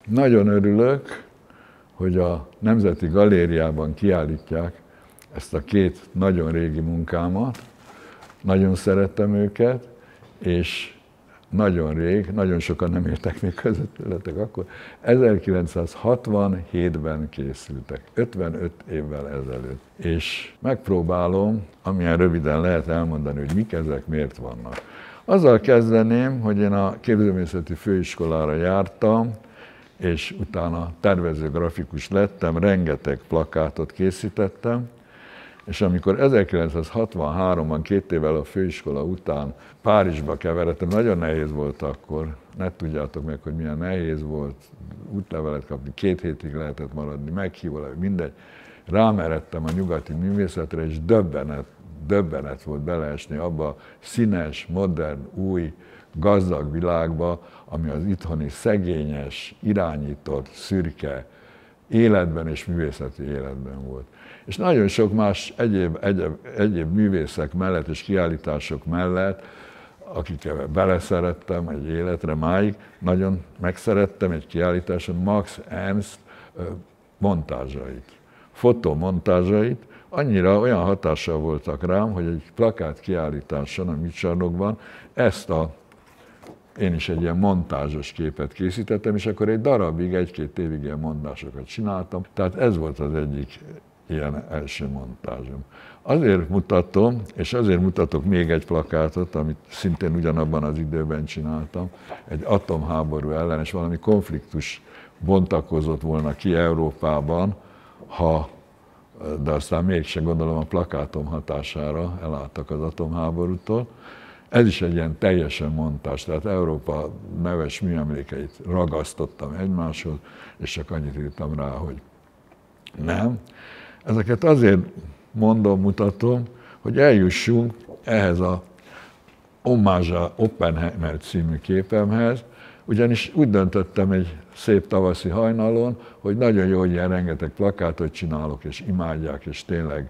nagyon örülök, hogy a Nemzeti Galériában kiállítják ezt a két nagyon régi munkámat, nagyon szerettem őket, és nagyon sokan nem értek még közöttületek akkor, 1967-ben készültek, 55 évvel ezelőtt. És megpróbálom, amilyen röviden lehet elmondani, hogy mik ezek, miért vannak. Azzal kezdeném, hogy én a képzőművészeti főiskolára jártam, és utána tervező grafikus lettem, rengeteg plakátot készítettem, és amikor 1963-ban, 2 évvel a főiskola után Párizsba keveredtem, nagyon nehéz volt akkor, ne tudjátok meg, hogy milyen nehéz volt útlevelet kapni, 2 hétig lehetett maradni, meghívó, mindegy. Rámeredtem a nyugati művészetre, és döbbenet volt beleesni abba a színes, modern, új, gazdag világba, ami az itthoni szegényes, irányított, szürke életben és művészeti életben volt. És nagyon sok más egyéb művészek mellett és kiállítások mellett, akikkel beleszerettem egy életre máig, nagyon megszerettem egy kiállításon Max Ernst montázsait, fotomontázsait, annyira olyan hatással voltak rám, hogy egy plakát kiállításon a Műcsarnokban én is egy ilyen montázsos képet készítettem, és akkor egy darabig, 1-2 évig ilyen mondásokat csináltam. Tehát ez volt az egyik ilyen első montázsom. Azért mutatom, és azért mutatok még egy plakátot, amit szintén ugyanabban az időben csináltam, egy atomháború ellenes, valami konfliktus bontakozott volna ki Európában, de aztán mégsem gondolom a plakátom hatására elálltak az atomháborútól. Ez is egy ilyen teljesen montázs, tehát Európa neves műemlékeit ragasztottam egymáshoz, és csak annyit írtam rá, hogy nem. Ezeket azért mutatom, hogy eljussunk ehhez a Hommage Oppenheimer című képemhez, ugyanis úgy döntöttem egy szép tavaszi hajnalon, hogy nagyon jó, hogy ilyen rengeteg plakátot csinálok, és imádják, és tényleg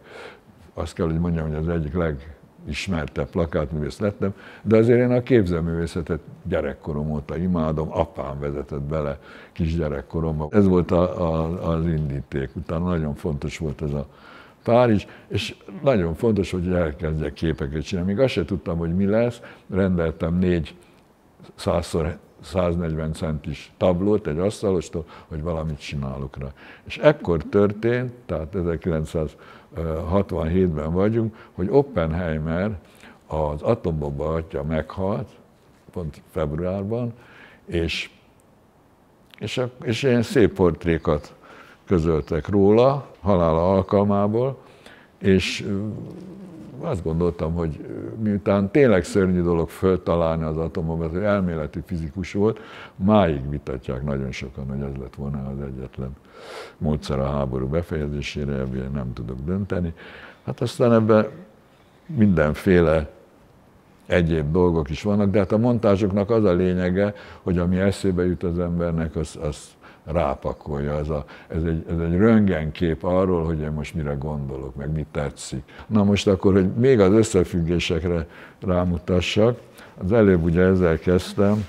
azt kell, hogy mondjam, hogy az egyik legismertebb plakátművész lettem, de azért én a képzőművészetet gyerekkorom óta imádom, apám vezetett bele kisgyerekkoromban. Ez volt az indíték, utána nagyon fontos volt ez a Párizs, és nagyon fontos, hogy elkezdjek képeket csinálni. Még azt sem tudtam, hogy mi lesz, rendeltem 4 100x140 centis tablót egy asztalostól, hogy valamit csinálok rá. És ekkor történt, tehát 1967-ben vagyunk, hogy Oppenheimer, az atombomba atya meghalt, pont februárban, és ilyen szép portrékat közöltek róla, halála alkalmából, és azt gondoltam, hogy miután tényleg szörnyű dolog föltalálni az atombombát, hogy elméleti fizikus volt, máig vitatják nagyon sokan, hogy ez lett volna az egyetlen módszer a háború befejezésére, ebben nem tudok dönteni. Hát aztán ebben mindenféle egyéb dolgok is vannak, de hát a montázsoknak az a lényege, hogy ami eszébe jut az embernek, az rápakolja. Ez egy röntgenkép arról, hogy én most mire gondolok, meg mi tetszik. Na most akkor, hogy még az összefüggésekre rámutassak, az előbb ugye ezzel kezdtem,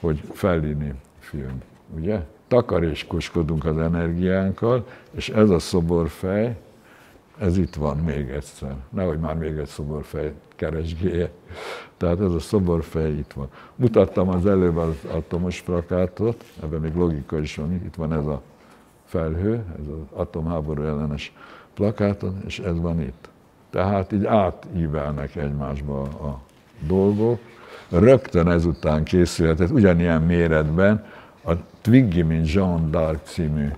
hogy Fellini film, ugye? Takarékoskodunk az energiánkkal, és ez a szoborfej, ez itt van még egyszer. Nehogy már még egy szoborfej keresgélje. Tehát ez a szoborfej itt van. Mutattam az előbb az atomos plakátot, ebben még logika is van, itt van ez a felhő, ez az atomháború ellenes plakáton, és ez van itt. Tehát így átívelnek egymásba a dolgok. Rögtön ezután készülhetett ugyanilyen méretben a Twiggy, mint Jeanne d'Arc című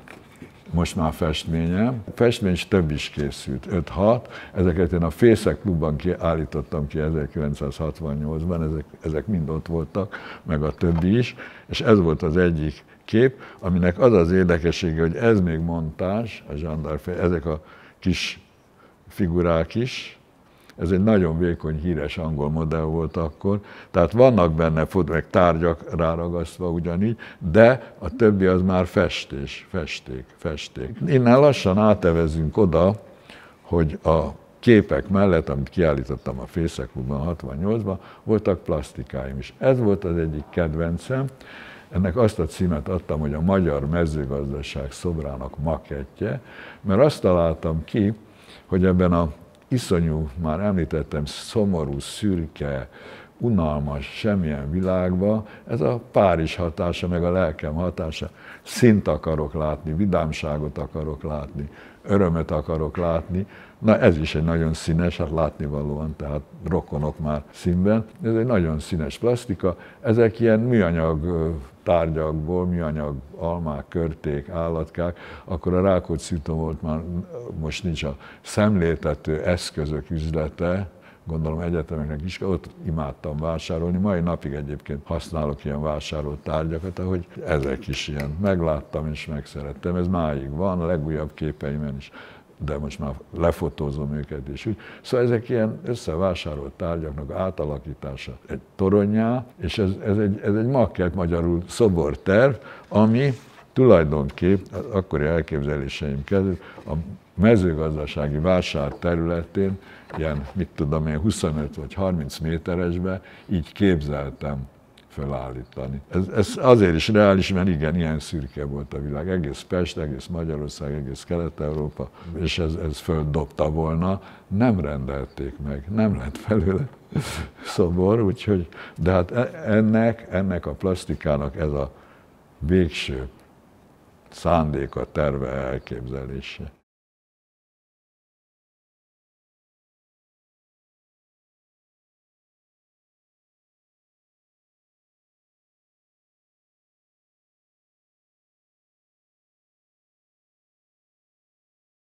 most már festményem. A festmény is több is készült, 5-6. Ezeket én a Fészek Klubban állítottam ki 1968-ban, ezek mind ott voltak, meg a többi is. És ez volt az egyik kép, aminek az az érdekessége, hogy ez még montázs, a Jeanne d'Arc, ezek a kis figurák is. Ez egy nagyon vékony, híres angol modell volt akkor, tehát vannak benne meg tárgyak ráragasztva ugyanígy, de a többi az már festék. Innen lassan átevezünk oda, hogy a képek mellett, amit kiállítottam a Fészek Klubban 68-ban, voltak plastikáim is. Ez volt az egyik kedvencem. ennek azt a címet adtam, hogy a magyar mezőgazdaság szobrának makettje, mert azt találtam ki, hogy ebben a iszonyú, már említettem, szomorú, szürke, unalmas, semmilyen világban, ez a Párizs hatása, meg a lelkem hatása, szint akarok látni, vidámságot akarok látni, örömet akarok látni. Na ez is egy nagyon színes, hát látnivalóan, tehát rokonok már színben. Ez egy nagyon színes plasztika. Ezek ilyen műanyag tárgyakból, műanyag almák, körték, állatkák, akkor a Rákóczi úton volt már, most nincs a szemléltető eszközök üzlete, gondolom egyetemeknek is, ott imádtam vásárolni. Mai napig egyébként használok ilyen vásárolt tárgyakat, ahogy ezek is ilyen. Megláttam és megszerettem, ez máig van, a legújabb képeimen is, de most már lefotózom őket is úgy. Szóval ezek ilyen összevásárolt tárgyaknak átalakítása egy toronnyá, és ez egy makkett, magyarul szoborterv, ami tulajdonképp, akkori elképzeléseim kezdődött, a mezőgazdasági vásár területén, ilyen, mit tudom én, 25 vagy 30 méteresbe, így képzeltem felállítani. Ez azért is reális, mert igen, ilyen szürke volt a világ. Egész Pest, egész Magyarország, egész Kelet-Európa, és ez földobta volna, nem rendelték meg, nem lett belőle szobor, úgyhogy, de hát ennek a plastikának ez a végső szándéka, terve, elképzelése.